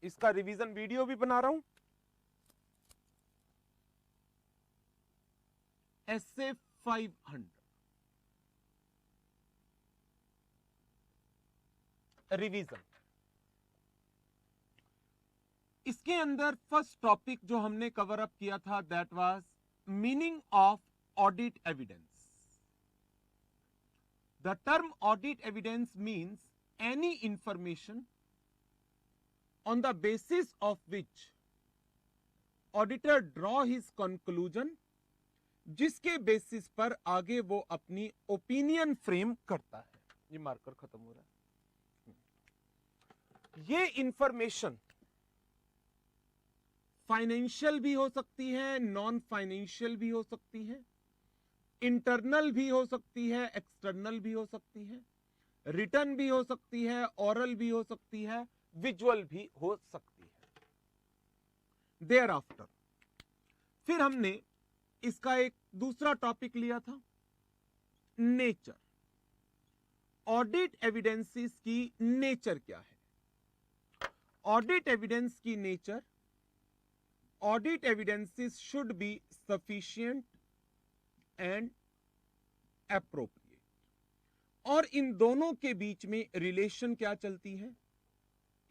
इसका revision video भी बना रहा हूं। SA 500 revision. इसके अंदर फर्स्ट टॉपिक जो हमने कवर अप किया था that was meaning of audit evidence. The term audit evidence means any information on the basis of which auditor draw his conclusion, जिसके बेसिस पर आगे वो अपनी ओपिनियन फ्रेम करता है। ये मार्कर खत्म हो रहा है। ये इंफॉर्मेशन फाइनेंशियल भी हो सकती है, नॉन फाइनेंशियल भी हो सकती है, इंटरनल भी हो सकती है, एक्सटर्नल भी हो सकती है, रिटर्न भी हो सकती है, ओरल भी हो सकती है, विजुअल भी हो सकती है। देयर आफ्टर फिर हमने इसका एक दूसरा टॉपिक लिया था, नेचर। ऑडिट एविडेंसेस की नेचर क्या है? ऑडिट एविडेंस की nature, audit evidences should be sufficient and appropriate. और इन दोनों के बीच में रिलेशन क्या चलती है?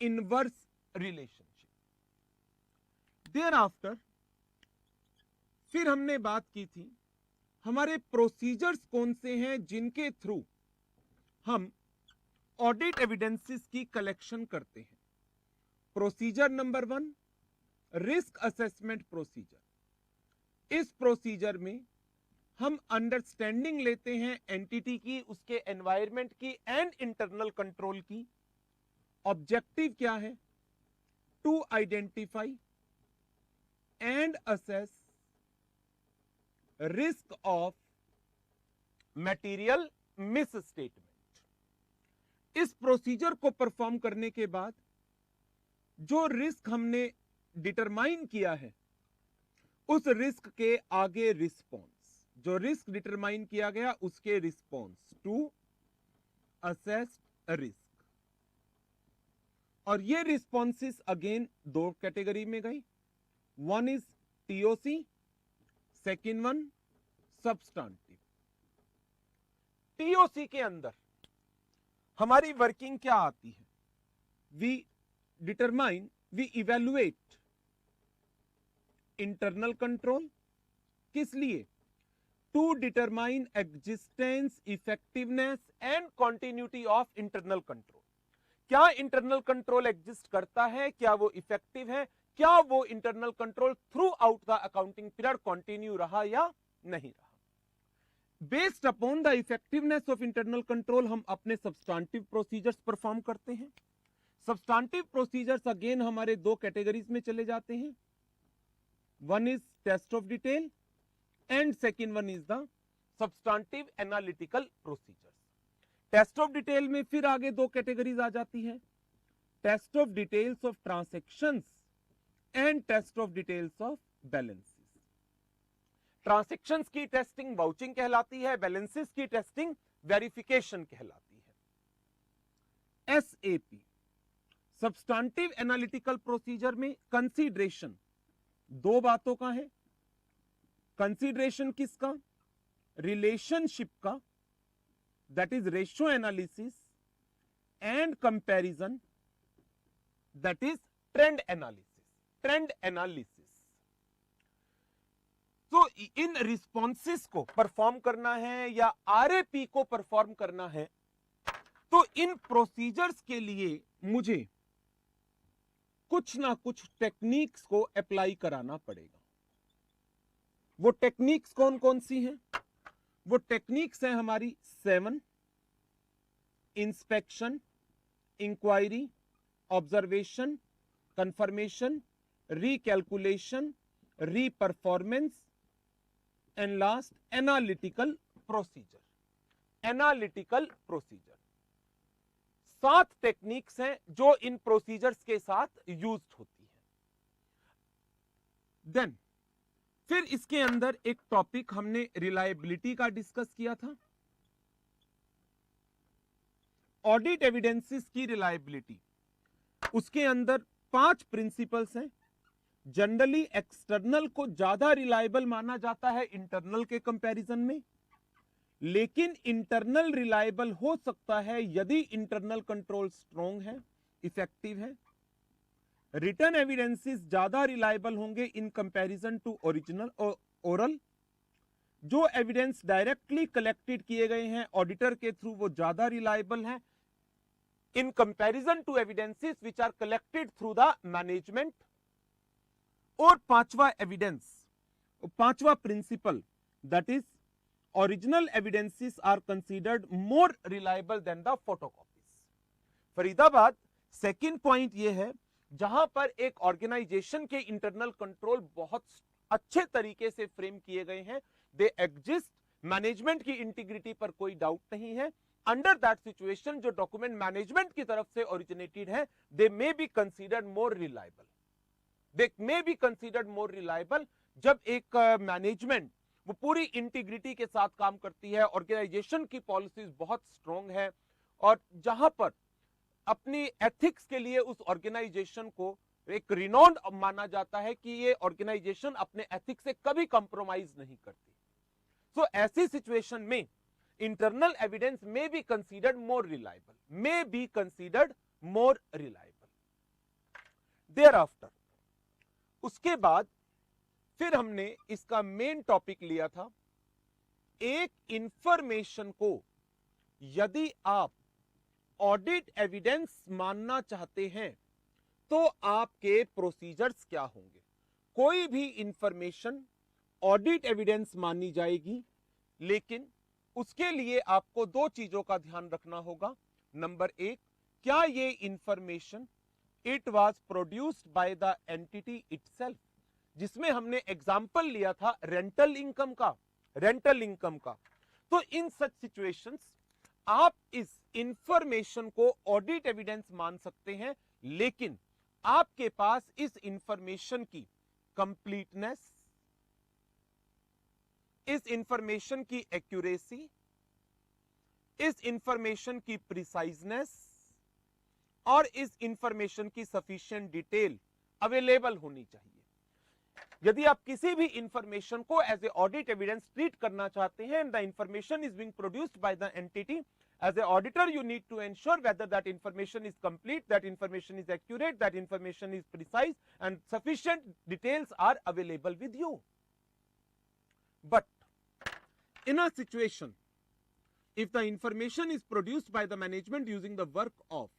Inverse relationship. देयर आफ्टर फिर हमने बात की थी हमारे प्रोसीजर्स कौन से हैं जिनके थ्रू हम ऑडिट एविडेंसेस की कलेक्शन करते हैं। Procedure number 1, risk assessment procedure. इस प्रोसीजर में हम अंडरस्टैंडिंग लेते हैं एंटिटी की, उसके एनवायरनमेंट की एंड इंटरनल कंट्रोल की। ऑब्जेक्टिव क्या है? To identify and assess risk of material misstatement. इस प्रोसीजर को परफॉर्म करने के बाद जो रिस्क हमने डिटरमाइन किया है, उस रिस्क के आगे रिस्पॉन्स, जो रिस्क डिटरमाइन किया गया उसके रिस्पॉन्स टू असेस रिस्क। और ये रिस्पॉन्सेस अगेन दो कैटेगरी में गई। One is TOC, second one substantive. TOC के अंदर हमारी वर्किंग क्या आती है? We determine, we evaluate internal control. किस लिए? To determine existence, effectiveness and continuity of internal control. क्या इंटरनल कंट्रोल एग्जिस्ट करता है? क्या वो इफेक्टिव है? क्या वो internal control throughout the accounting period continue रहा या नहीं रहा? Based upon the effectiveness of internal control हम अपने सब्सटेंटिव प्रोसीजर्स परफॉर्म करते हैं। सब्सटेंटिव प्रोसीजर्स अगेन हमारे दो कैटेगरीज में चले जाते हैं। One is test of detail and second one is the substantive analytical procedures. Test of detail में फिर आगे दो कैटेगरीज आ जाती है, test of details of transactions and test of details of balances. Transactions की टेस्टिंग वाउचिंग कहलाती है, बैलेंसेस की टेस्टिंग वेरिफिकेशन कहलाती है। SAP सब्सटेंटिव एनालिटिकल प्रोसीजर में कंसीडरेशन दो बातों का है। कंसीडरेशन किसका? रिलेशनशिप का, that is ratio analysis, and comparison, that is trend analysis. Trend analysis. तो इन रिस्पॉन्सेस को परफॉर्म करना है या RAP को परफॉर्म करना है, तो इन प्रोसीजर्स के लिए मुझे कुछ ना कुछ टेक्निक्स को अप्लाई कराना पड़ेगा। वो टेक्निक्स कौन कौन सी हैं? वो टेक्निक्स हैं हमारी 7, inspection, inquiry, observation, confirmation, recalculation, reperformance and last analytical procedure. Analytical procedure 7 techniques हैं जो इन प्रोसीजर्स के साथ यूज्ड होती है। देन फिर इसके अंदर एक टॉपिक हमने रिलायबिलिटी का डिस्कस किया था। ऑडिट एविडेंसेस की रिलायबिलिटी, उसके अंदर 5 प्रिंसिपल्स हैं। जनरली एक्सटर्नल को ज्यादा रिलायबल माना जाता है इंटरनल के कंपैरिजन में, लेकिन इंटरनल रिलायबल हो सकता है यदि इंटरनल कंट्रोल स्ट्रॉन्ग है, इफेक्टिव है। रिटन एविडेंसेस ज्यादा रिलायबल होंगे इन कंपैरिजन टू ओरिजिनल और ओरल। जो एविडेंस डायरेक्टली कलेक्टेड किए गए हैं ऑडिटर के थ्रू वो ज्यादा रिलायबल हैं in comparison to evidences which are collected through the management. और पांचवा एविडेंस, पांचवा principle, that is original evidences are considered more reliable than the photocopies. Faridabad second point ये है जहां पर एक ऑर्गेनाइजेशन के इंटरनल कंट्रोल बहुत अच्छे तरीके से फ्रेम किए गए हैं, दे एग्जिस्ट, मैनेजमेंट की इंटीग्रिटी पर कोई डाउट नहीं है। अंडर दैट सिचुएशन जो डॉक्यूमेंट मैनेजमेंट की तरफ से ओरिजिनेटेड है, they may be considered more reliable, they may be considered more reliable. जब एक मैनेजमेंट वो पूरी इंटीग्रिटी के साथ काम करती है, ऑर्गेनाइजेशन की पॉलिसीज बहुत स्ट्रांग है, और जहां पर अपनी एथिक्स के लिए उस ऑर्गेनाइजेशन को एक रिनॉन्ड माना जाता है कि ये ऑर्गेनाइजेशन अपने एथिक्स से कभी कॉम्प्रोमाइज नहीं करती। सो ऐसी सिचुएशन में internal evidence may be considered more reliable, may be considered more reliable. There after बाद फिर हमने इसका मेन टॉपिक लिया था, एक इंफॉर्मेशन को यदि आप ऑडिट एविडेंस मानना चाहते हैं तो आपके प्रोसीजर्स क्या होंगे। कोई भी इंफॉर्मेशन ऑडिट एविडेंस मानी जाएगी, लेकिन उसके लिए आपको 2 चीजों का ध्यान रखना होगा। नंबर 1, क्या ये information it was produced by the entity itself, जिसमें हमने एग्जांपल लिया था रेंटल इनकम का, रेंटल इनकम का। तो इन सच सिचुएशंस आप इस इंफॉर्मेशन को ऑडिट एविडेंस मान सकते हैं, लेकिन आपके पास इस इंफॉर्मेशन की कंप्लीटनेस, इस इंफॉर्मेशन की एक्यूरेसी, इस इंफॉर्मेशन की प्रिसाइजनेस और इस इंफॉर्मेशन की सफिशिएंट डिटेल अवेलेबल होनी चाहिए। यदि आप किसी भी इंफॉर्मेशन को as a audit evidence treat करना चाहते हैं, the information is being produced by the entity, as an auditor you need to ensure whether that information is complete, that information is accurate, that information is precise, and sufficient details are available with you. But in a situation, if the information is produced by the management using the work of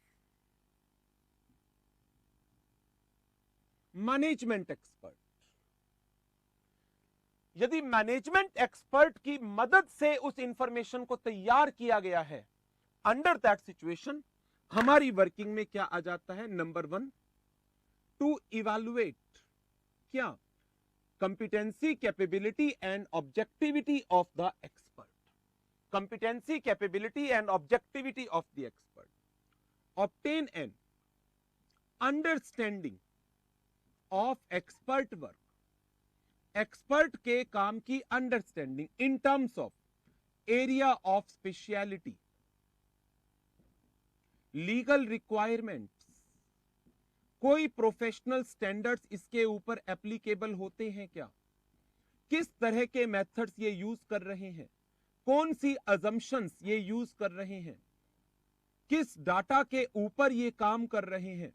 management expert, यदि management expert की मदद से उस information को तैयार किया गया है, अंडर दैट सिचुएशन हमारी वर्किंग में क्या आ जाता है। नंबर 1, टू इवैल्यूएट क्या competency, capability and objectivity of the expert, competency, capability and objectivity of the expert, obtain an understanding of expert work, expert के काम की understanding in terms of area of speciality, legal requirements, कोई professional standards इसके ऊपर applicable होते हैं क्या, किस तरह के मेथड्स ये यूज कर रहे हैं, कौन सी अजम्पशंस ये यूज कर रहे हैं, किस डाटा के ऊपर ये काम कर रहे हैं,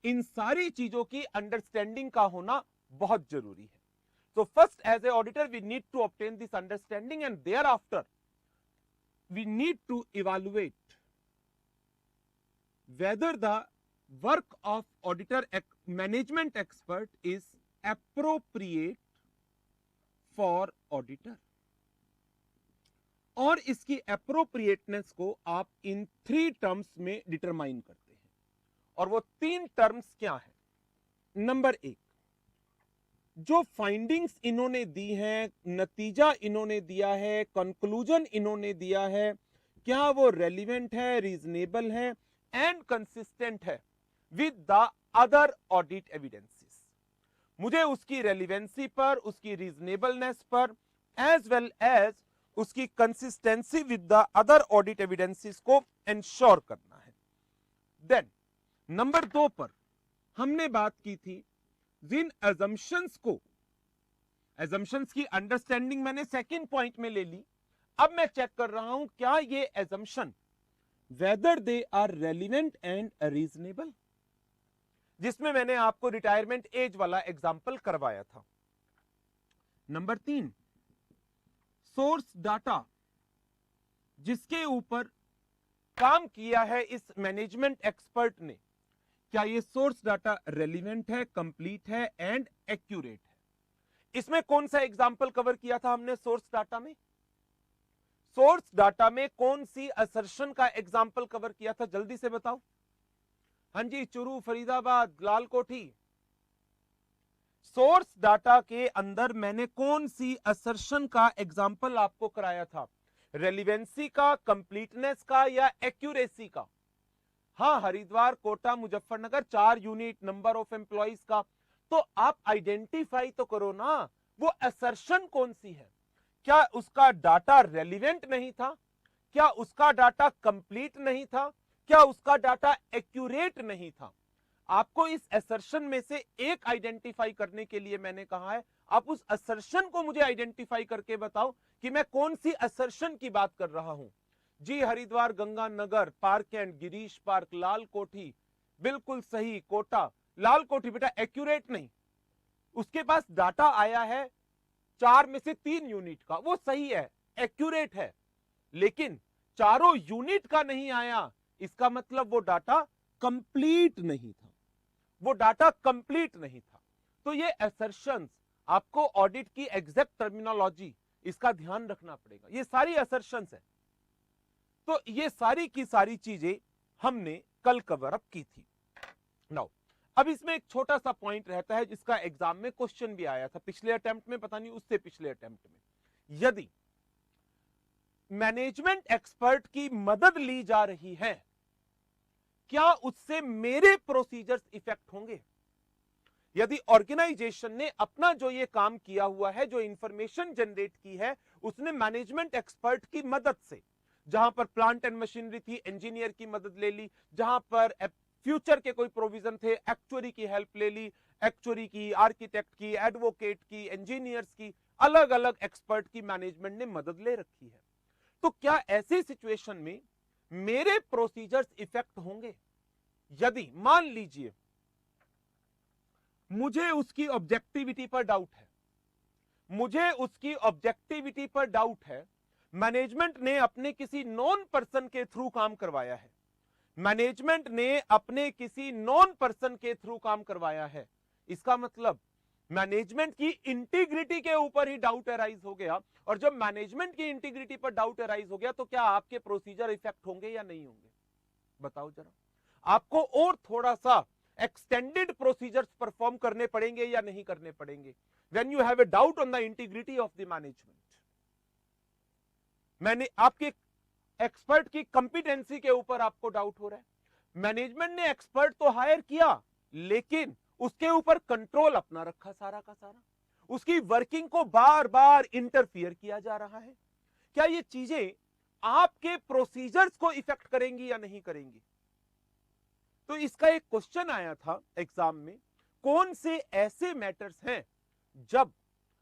इन सारी चीजों की अंडरस्टैंडिंग का होना बहुत जरूरी है। So first, as a auditor, we need to obtain this understanding, and thereafter we need to evaluate whether the work of auditor management expert is appropriate for auditor. और इसकी appropriateness को आप इन 3 टर्म्स में डिटरमाइन करते हैं, और वो 3 terms क्या है। नंबर 1, जो फाइंडिंग्स इन्होंने दी हैं, नतीजा इन्होंने दिया है, कंक्लूजन इन्होंने दिया है, क्या वो रेलिवेंट है, रीजनेबल है एंड कंसिस्टेंट है with the other audit evidences. मुझे उसकी रेलिवेंसी पर, उसकी रीजनेबलनेस पर, एज वेल एज उसकी consistency with the other audit evidences को इंश्योर करना है। देन नंबर 2 पर हमने बात की थी जिन assumptions को, assumptions की अंडरस्टैंडिंग मैंने सेकंड पॉइंट में ले ली। अब मैं चेक कर रहा हूं क्या ये assumption whether they are relevant and reasonable, जिसमें मैंने आपको रिटायरमेंट एज वाला एग्जाम्पल करवाया था। नंबर 3, सोर्स डाटा जिसके ऊपर काम किया है इस मैनेजमेंट एक्सपर्ट ने, क्या ये सोर्स डाटा रेलिवेंट है, कंप्लीट है एंड एक्यूरेट है। इसमें कौन सा एग्जाम्पल कवर किया था हमने सोर्स डाटा में? सोर्स डाटा में कौन सी असर्शन का एग्जाम्पल कवर किया था, जल्दी से बताओ। हाँ जी, चुरू, फरीदाबाद, लालकोठी। सोर्स डाटा के अंदर मैंने कौन सी असर्शन का एग्जाम्पल आपको कराया था? रेलिवेंसी का, कंप्लीटनेस का या एक्यूरेसी का? हाँ, Haridwar, Kota, Muzaffarnagar, 4 unit, number of employees का। तो आप आइडेंटिफाई तो करो ना, वो असर्शन कौन सी है। क्या उसका डाटा रेलिवेंट नहीं था? क्या उसका डाटा कंप्लीट नहीं था? क्या उसका डाटा एक्यूरेट नहीं था? आपको इस असर्शन में से एक आइडेंटिफाई करने के लिए मैंने कहा है, आप उस असर्शन को मुझे आइडेंटिफाई करके बताओ कि मैं कौन सी असर्शन की बात कर रहा हूं। जी, Haridwar, Ganganagar, park and Girish park, Lal Kothi, बिल्कुल सही। कोटा, लाल कोठी बेटा एक्यूरेट नहीं, उसके पास डाटा आया है 4 में से 3 यूनिट का, वो सही है, एक्यूरेट है। लेकिन चारों यूनिट का नहीं आया, इसका मतलब वो डाटा कंप्लीट नहीं था, वो डाटा कंप्लीट नहीं था। तो ये असर्शंस, आपको ऑडिट की एग्जैक्ट टर्मिनोलॉजी इसका ध्यान रखना पड़ेगा। ये सारी असर्शंस है। तो ये सारी की सारी चीजें हमने कल कवर अप की थी। नाउ अब इसमें एक छोटा सा पॉइंट रहता है जिसका एग्जाम में क्वेश्चन भी आया था पिछले अटेम्प्ट में, पता नहीं उससे पिछले अटेम्प्ट में। यदि मैनेजमेंट एक्सपर्ट की मदद ली जा रही है, क्या उससे मेरे प्रोसीजर्स इफेक्ट होंगे? यदि ऑर्गेनाइजेशन ने अपना जो ये काम किया हुआ है, जो इंफॉर्मेशन जनरेट की है, उसने मैनेजमेंट एक्सपर्ट की मदद से, जहां पर प्लांट एंड मशीनरी थी, इंजीनियर की मदद ले ली, जहां पर फ्यूचर के कोई प्रोविजन थे, एक्चुअरी की हेल्प ले ली, एक्चुअरी की, आर्किटेक्ट की, एडवोकेट की, इंजीनियर्स की, अलग अलग एक्सपर्ट की मैनेजमेंट ने मदद ले रखी है। तो क्या ऐसी सिचुएशन में मेरे प्रोसीजर्स इफेक्ट होंगे? यदि मान लीजिए मुझे उसकी ऑब्जेक्टिविटी पर डाउट है, मुझे उसकी ऑब्जेक्टिविटी पर डाउट है, मैनेजमेंट ने अपने किसी नॉन पर्सन के थ्रू काम करवाया है, मैनेजमेंट ने अपने किसी नॉन पर्सन के थ्रू काम करवाया है, इसका मतलब मैनेजमेंट की इंटीग्रिटी के ऊपर ही डाउट अराइज हो गया। और जब मैनेजमेंट की इंटीग्रिटी पर डाउट अराइज हो गया तो क्या आपके प्रोसीजर इफेक्ट होंगे या नहीं होंगे? बताओ जरा। आपको और थोड़ा सा एक्सटेंडेड प्रोसीजर्स परफॉर्म करने पड़ेंगे या नहीं करने पड़ेंगे when you have a doubt on the integrity of the management. मैंने आपके एक्सपर्ट की कंपिटेंसी के ऊपर आपको डाउट हो रहा है, मैनेजमेंट ने एक्सपर्ट तो हायर किया लेकिन उसके ऊपर कंट्रोल अपना रखा सारा का सारा, उसकी वर्किंग को बार बार इंटरफियर किया जा रहा है। क्या ये चीजें आपके प्रोसीजर्स को इफेक्ट करेंगी या नहीं करेंगी? तो इसका एक क्वेश्चन आया था एग्जाम में, कौन से ऐसे मैटर्स हैं जब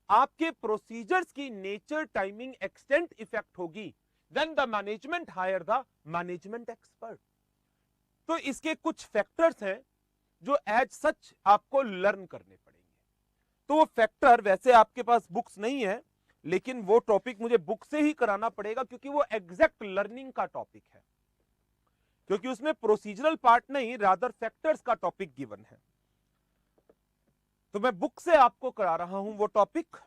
आपके प्रोसीजर्स की नेचर, टाइमिंग, एक्सटेंट इफेक्ट होगी, then the management hire the management expert. तो इसके कुछ फैक्टर्स हैं जो एज सच आपको लर्न करने पड़ेंगे। तो वो फैक्टर, वैसे आपके पास बुक्स नहीं है लेकिन वो टॉपिक मुझे बुक से ही कराना पड़ेगा क्योंकि वो एग्जैक्ट लर्निंग का टॉपिक है, क्योंकि उसमें प्रोसीजरल पार्ट नहीं, रादर फैक्टर्स का टॉपिक गिवन है। तो मैं बुक से आपको करा रहा हूं वो टॉपिक।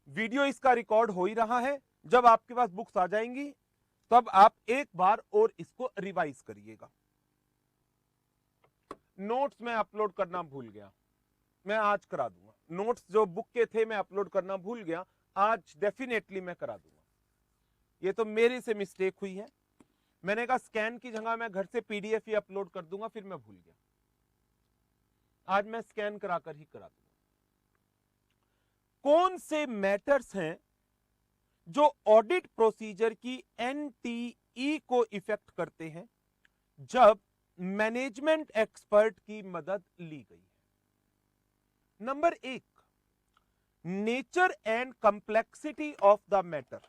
वीडियो इसका रिकॉर्ड हो ही रहा है, जब आपके पास बुक्स आ जाएंगी तब आप एक बार और इसको रिवाइज करिएगा। नोट्स मैं अपलोड करना भूल गया, मैं आज करा दूंगा। नोट्स जो बुक के थे मैं अपलोड करना भूल गया, आज डेफिनेटली मैं करा दूंगा। ये तो मेरे से मिस्टेक हुई है, मैंने कहा स्कैन की जगह मैं घर से पीडीएफ ही अपलोड कर दूंगा, फिर मैं भूल गया। आज मैं स्कैन कराकर ही करा दूंगा। कौन से मैटर्स हैं जो ऑडिट प्रोसीजर की एनटीई को इफेक्ट करते हैं जब मैनेजमेंट एक्सपर्ट की मदद ली गई है। Number 1, nature and complexity of the matter.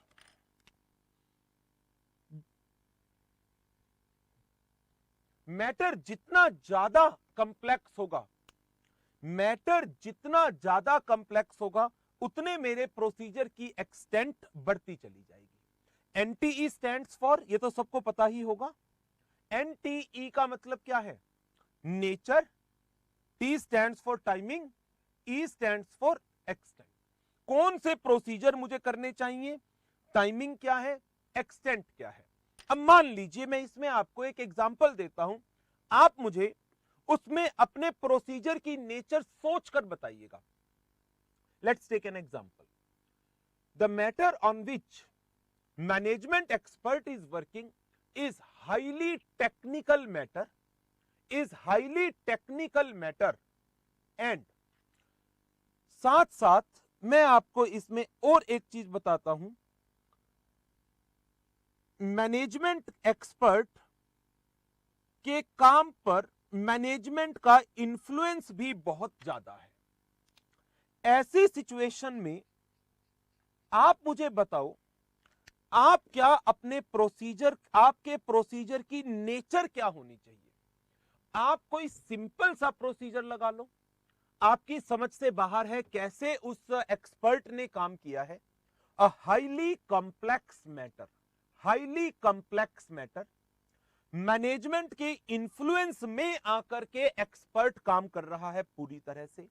Matter जितना ज्यादा कंप्लेक्स होगा, मैटर जितना ज्यादा कंप्लेक्स होगा, उतने मेरे प्रोसीजर की एक्सटेंट बढ़ती चली जाएगी। एनटीई स्टैंड्स फॉर, ये तो सबको पता ही होगा, एनटीई का मतलब क्या है? Nature, T stands for timing, E stands for extent. कौन से प्रोसीजर मुझे करने चाहिए, टाइमिंग क्या है, एक्सटेंट क्या है। अब मान लीजिए मैं इसमें आपको एक एग्जांपल देता हूं, आप मुझे उसमें अपने प्रोसीजर की नेचर सोचकर बताइएगा। Let's take an example. The matter on which management expert is working is highly technical matter, and साथ साथ मैं आपको इसमें और एक चीज बताता हूं, मैनेजमेंट एक्सपर्ट के काम पर मैनेजमेंट का इंफ्लुएंस भी बहुत ज्यादा है। ऐसी सिचुएशन में आप मुझे बताओ, आप क्या अपने प्रोसीजर, आपके प्रोसीजर की नेचर क्या होनी चाहिए। आप कोई सिंपल सा प्रोसीजर लगा लो, आपकी समझ से बाहर है कैसे उस एक्सपर्ट ने काम किया है। A highly complex matter, management के इन्फ्लुएंस में आकर के एक्सपर्ट काम कर रहा है पूरी तरह से,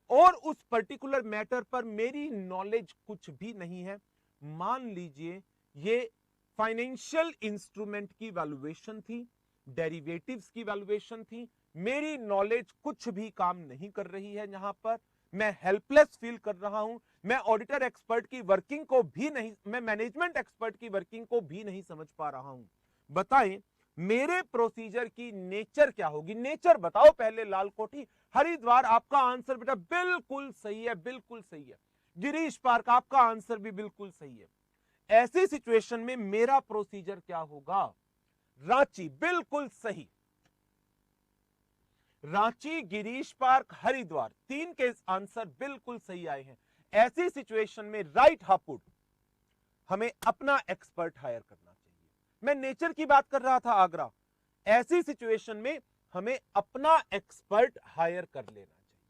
और उस पर्टिकुलर मैटर पर मेरी नॉलेज कुछ भी नहीं है। मान लीजिए ये फाइनेंशियल इंस्ट्रूमेंट की वैल्यूएशन थी, डेरिवेटिव्स की वैल्यूएशन थी, मेरी नॉलेज कुछ भी काम नहीं कर रही है। यहां पर मैं हेल्पलेस फील कर रहा हूं, मैं ऑडिटर एक्सपर्ट की वर्किंग को भी नहीं, मैं मैनेजमेंट एक्सपर्ट की वर्किंग को भी नहीं समझ पा रहा हूं। बताएं मेरे प्रोसीजर की नेचर क्या होगी। नेचर बताओ पहले लाल कोठी। हरिद्वार आपका आंसर बेटा बिल्कुल सही है, बिल्कुल सही है। गिरीश पार्क आपका आंसर भी बिल्कुल सही है। ऐसी सिचुएशन में मेरा प्रोसीजर क्या होगा। रांची बिल्कुल सही, रांची, गिरीश पार्क, हरिद्वार, तीन के आंसर बिल्कुल सही आए हैं। ऐसी सिचुएशन में राइट हापुड़, हमें अपना एक्सपर्ट हायर करना चाहिए। मैं नेचर की बात कर रहा था आगरा, ऐसी सिचुएशन में हमें अपना एक्सपर्ट हायर कर लेना चाहिए,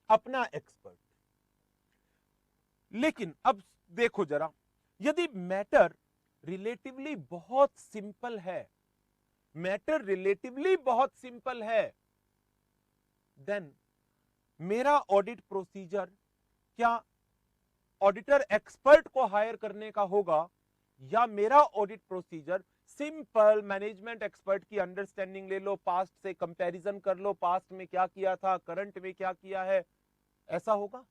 अपना एक्सपर्ट। लेकिन अब देखो जरा, यदि मैटर रिलेटिवली बहुत सिंपल है, मैटर रिलेटिवली बहुत सिंपल है, देन मेरा ऑडिट प्रोसीजर क्या ऑडिटर एक्सपर्ट को हायर करने का होगा, या मेरा audit procedure simple management expert की अंडरस्टैंडिंग ले लो, पास्ट से कंपैरिजन कर लो, पास्ट में क्या किया था, करंट में क्या किया है, ऐसा होगा।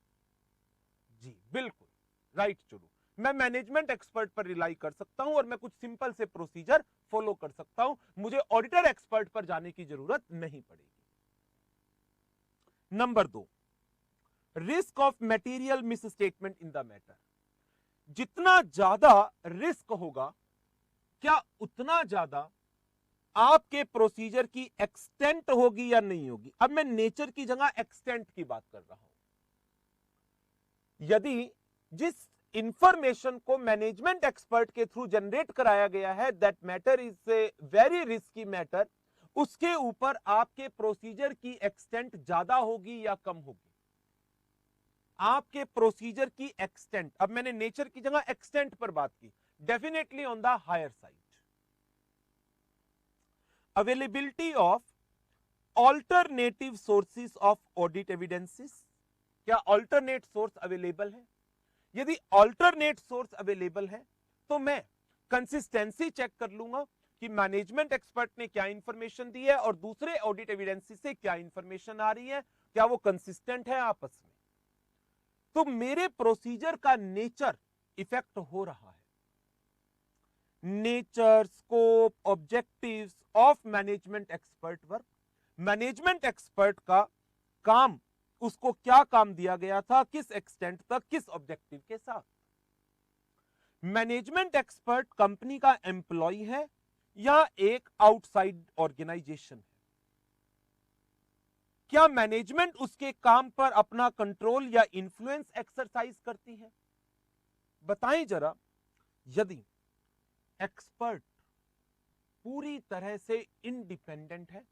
जी बिल्कुल राइट चलो, मैं मैनेजमेंट एक्सपर्ट पर रिलाई कर सकता हूं और मैं कुछ सिंपल से प्रोसीजर फॉलो कर सकता हूं, मुझे ऑडिटर एक्सपर्ट पर जाने की जरूरत नहीं पड़ेगी। Number 2, risk of material misstatement in the matter. जितना ज्यादा रिस्क होगा, क्या उतना ज्यादा आपके प्रोसीजर की एक्सटेंट होगी या नहीं होगी। अब मैं नेचर की जगह एक्सटेंट की बात कर रहा हूं। यदि जिस इंफॉर्मेशन को मैनेजमेंट एक्सपर्ट के थ्रू जनरेट कराया गया है, that matter is a very risky matter, उसके ऊपर आपके प्रोसीजर की एक्सटेंट ज्यादा होगी या कम होगी। आपके प्रोसीजर की एक्सटेंट, अब मैंने नेचर की जगह एक्सटेंट पर बात की, definitely on the higher side. Availability of alternative sources of audit evidences, क्या ऑल्टरनेट सोर्स अवेलेबल है। यदि ऑल्टरनेट सोर्स अवेलेबल है तो मैं कंसिस्टेंसी चेक कर लूंगा कि मैनेजमेंट एक्सपर्ट ने क्या इंफॉर्मेशन दी है और दूसरे ऑडिट एविडेंसेस से क्या इंफॉर्मेशन आ रही है, क्या वो कंसिस्टेंट है आपस में। तो मेरे प्रोसीजर का नेचर इफेक्ट हो रहा है। Nature, scope, objectives of management expert work, management expert का काम, उसको क्या काम दिया गया था, किस एक्सटेंट तक, किस ऑब्जेक्टिव के साथ। मैनेजमेंट एक्सपर्ट कंपनी का एम्प्लॉय है या एक आउटसाइड ऑर्गेनाइजेशन है। क्या मैनेजमेंट उसके काम पर अपना कंट्रोल या इंफ्लुएंस एक्सरसाइज करती है? बताएं जरा। यदि एक्सपर्ट पूरी तरह से इंडिपेंडेंट है,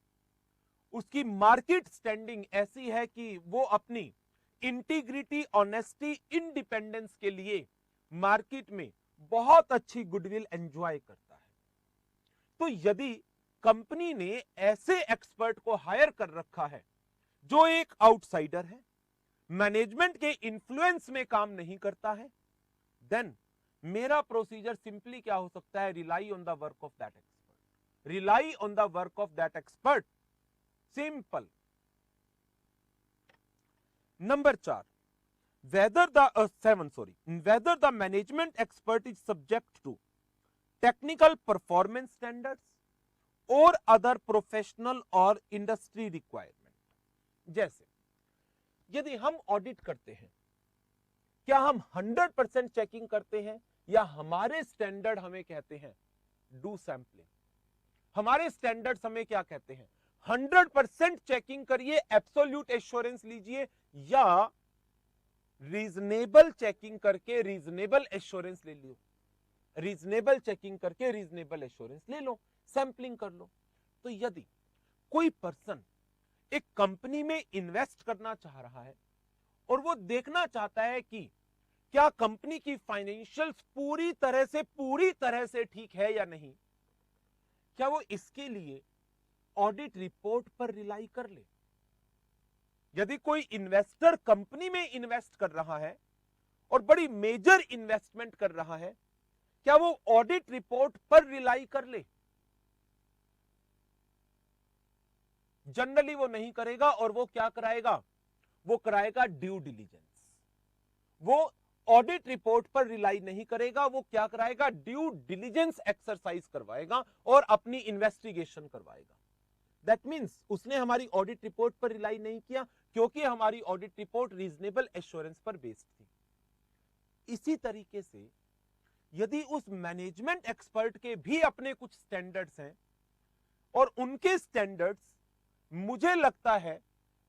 उसकी मार्केट स्टैंडिंग ऐसी है कि वो अपनी इंटीग्रिटी, ऑनेस्टी, इंडिपेंडेंस के लिए मार्केट में बहुत अच्छी गुडविल एंजॉय करता है, तो यदि कंपनी ने ऐसे एक्सपर्ट को हायर कर रखा है जो एक आउटसाइडर है, मैनेजमेंट के इन्फ्लुएंस में काम नहीं करता है, देन मेरा प्रोसीजर सिंपली क्या हो सकता है? Rely on the work of that expert. Rely on the work of that expert, simple. Number 4, whether the management expert is subject to technical performance standards or other professional or industry requirement। जैसे यदि हम audit करते हैं, क्या हम 100% checking करते हैं या हमारे स्टैंडर्ड हमें कहते हैं डू सैंपलिंग? हमारे स्टैंडर्ड्स हमें क्या कहते हैं? 100% चेकिंग करिए, एब्सोल्यूट एश्योरेंस लीजिए, या रीजनेबल चेकिंग करके रीजनेबल एश्योरेंस ले लो। रीजनेबल चेकिंग करके रीजनेबल एश्योरेंस ले लो, सैंपलिंग कर लो। तो यदि कोई पर्सन एक कंपनी में इन्वेस्ट करना चाह रहा है और वो देखना चाहता है कि क्या कंपनी की फाइनेंशियल्स पूरी तरह से ठीक है या नहीं, क्या वो इसके लिए ऑडिट रिपोर्ट पर रिलाई कर ले? यदि कोई इन्वेस्टर कंपनी में इन्वेस्ट कर रहा है और बड़ी मेजर इन्वेस्टमेंट कर रहा है, क्या वो ऑडिट रिपोर्ट पर रिलाई कर ले? जनरली वो नहीं करेगा, और वो क्या कराएगा? वो कराएगा ड्यू डिलीजेंस। वो ऑडिट रिपोर्ट पर रिलाई नहीं करेगा, वो क्या कराएगा? ड्यू डिलीजेंस एक्सरसाइज करवाएगा और अपनी इन्वेस्टिगेशन करवाएगा। दैट मीन्स उसने हमारी ऑडिट रिपोर्ट पर रिलाई नहीं किया, क्योंकि हमारी ऑडिट रिपोर्ट रीजनेबल एश्योरेंस पर बेस्ड थी। इसी तरीके से यदि उस मैनेजमेंट एक्सपर्ट के भी अपने कुछ स्टैंडर्ड्स हैं और उनके स्टैंडर्ड्स मुझे लगता है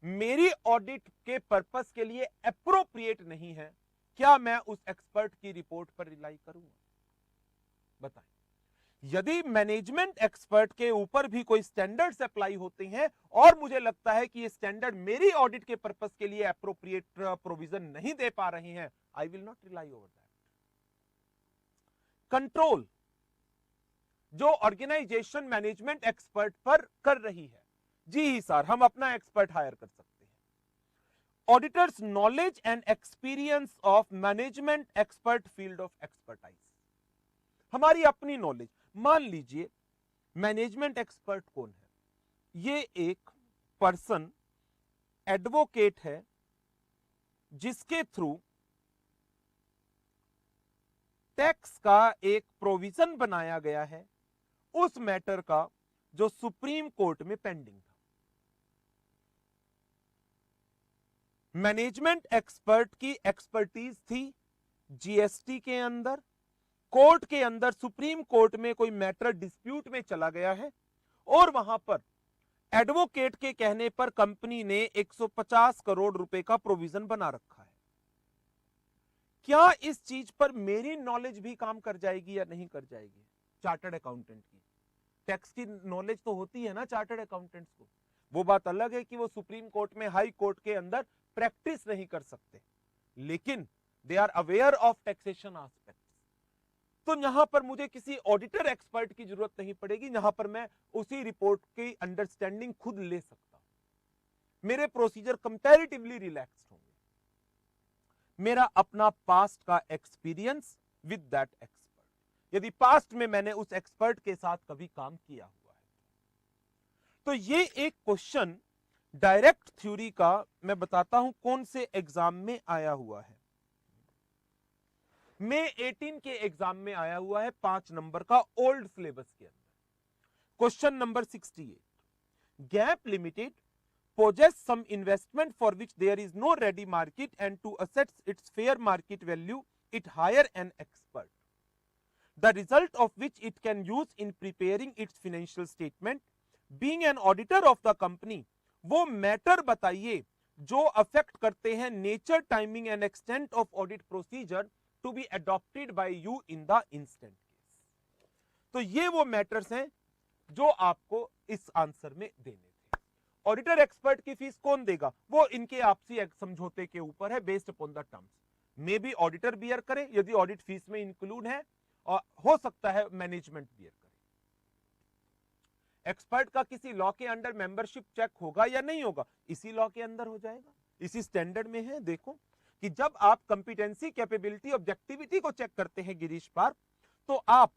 मेरी ऑडिट के पर्पस के लिए एप्रोप्रिएट नहीं है, क्या मैं उस एक्सपर्ट की रिपोर्ट पर रिलाई करूंगा? बताएं। यदि मैनेजमेंट एक्सपर्ट के ऊपर भी कोई स्टैंडर्ड्स अप्लाई होते हैं और मुझे लगता है कि ये स्टैंडर्ड मेरी ऑडिट के पर्पस के लिए एप्रोप्रिएट प्रोविजन नहीं दे पा रहे हैं, I will not rely over that. Control जो ऑर्गेनाइजेशन मैनेजमेंट एक्सपर्ट पर कर रही है, जी सर हम अपना एक्सपर्ट हायर कर सकते हैं। Auditors knowledge and experience of management expert field of expertise, हमारी अपनी नॉलेज। मान लीजिए मैनेजमेंट एक्सपर्ट कौन है? ये एक पर्सन एडवोकेट है जिसके थ्रू टैक्स का एक प्रोविजन बनाया गया है उस मैटर का जो सुप्रीम कोर्ट में पेंडिंग था। मैनेजमेंट एक्सपर्ट की एक्सपर्टीज थी जीएसटी के अंदर, कोर्ट के अंदर सुप्रीम कोर्ट में कोई मैटर डिस्प्यूट में चला गया है और वहां पर एडवोकेट के कहने पर कंपनी ने 150 करोड़ रुपए का प्रोविजन बना रखा है। क्या इस चीज पर मेरी नॉलेज भी काम कर जाएगी या नहीं कर जाएगी? चार्टर्ड अकाउंटेंट की टैक्स की नॉलेज तो होती है ना चार्टर्ड अकाउंटेंट्स को। वो बात अलग है कि वो सुप्रीम कोर्ट में, हाई कोर्ट के अंदर प्रैक्टिस नहीं कर सकते, लेकिन they are aware of taxation aspect. तो यहां पर मुझे किसी ऑडिटर एक्सपर्ट की जरूरत नहीं पड़ेगी, यहां पर मैं उसी रिपोर्ट की अंडरस्टैंडिंग खुद ले सकता हूं। मेरे प्रोसीजर कंपैरेटिवली रिलैक्स्ड होंगे। मेरा अपना पास्ट का एक्सपीरियंस विद दैट एक्सपर्ट, यदि पास्ट में मैंने उस एक्सपर्ट के साथ कभी काम किया हुआ है, तो ये एक क्वेश्चन डायरेक्ट थ्योरी का मैं बताता हूं कौन से एग्जाम में आया हुआ है। May 18 के एग्जाम में आया हुआ है 5 नंबर का ओल्ड सिलेबस के अंदर। Question number 68, gap limited possess some investment for which there is no ready market and to assess its fair market value it hire an expert, the result of which it can use in preparing its financial statement. Being an auditor of the company वो matter बताइए जो affect करते हैं nature, timing and extent of audit procedure to be adopted by you in the instant case. तो ये वो matters हैं जो आपको इस आंसर में देने थे। ऑडिटर एक्सपर्ट की फीस कौन देगा? वो इनके आपसी समझौते के ऊपर है, based upon the terms. May be auditor bear करे यदि ऑडिट फीस में इंक्लूड है, और हो सकता है मैनेजमेंट बियर करे। एक्सपर्ट का किसी लॉ के अंडर मेंबरशिप चेक होगा या नहीं होगा? इसी लॉ के अंदर हो जाएगा, इसी स्टैंडर्ड में है। देखो कि जब आप कंपिटेंसी, कैपेबिलिटी, ऑब्जेक्टिविटी को चेक करते हैं गिरीश पार, तो आप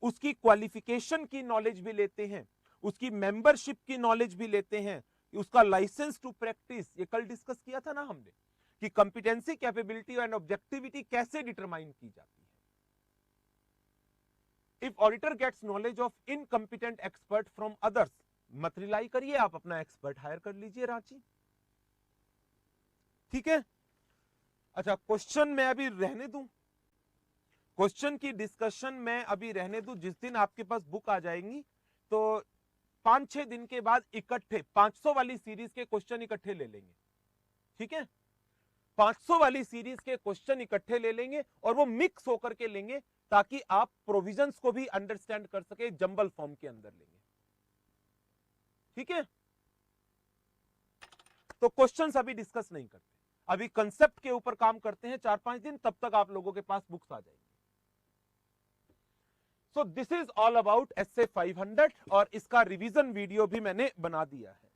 उसकी क्वालिफिकेशन की नॉलेज भी लेते हैं, उसकी मेंबरशिप की नॉलेज भी लेते हैं, उसका लाइसेंस टू प्रैक्टिस, ये कल डिस्कस किया था ना हमने कि कंपिटेंसी, कैपेबिलिटी एंड ऑब्जेक्टिविटी कैसे डिटरमाइन की जाती है। If auditor gets knowledge of incompetent expert from others, मत रिलाई करिए, आप अपना एक्सपर्ट हायर कर लीजिए रांची। ठीक है, अच्छा क्वेश्चन मैं अभी रहने दूं, क्वेश्चन की डिस्कशन में अभी रहने दूं। जिस दिन आपके पास बुक आ जाएंगी तो 5-6 दिन के बाद इकट्ठे 500 वाली सीरीज के क्वेश्चन इकट्ठे ले लेंगे। ठीक है, 500 वाली सीरीज के क्वेश्चन इकट्ठे ले लेंगे और वो मिक्स होकर के लेंगे ताकि आप प्रोविजंस को भी अंडरस्टैंड कर सके, जंबल फॉर्म के अंदर लेंगे। ठीक है, तो क्वेश्चंस अभी डिस्कस नहीं करते, अभी कंसेप्ट के ऊपर काम करते हैं 4-5 दिन, तब तक आप लोगों के पास बुक्स आ जाएंगी। So this is all about SA 500 और इसका रिवीजन वीडियो भी मैंने बना दिया है।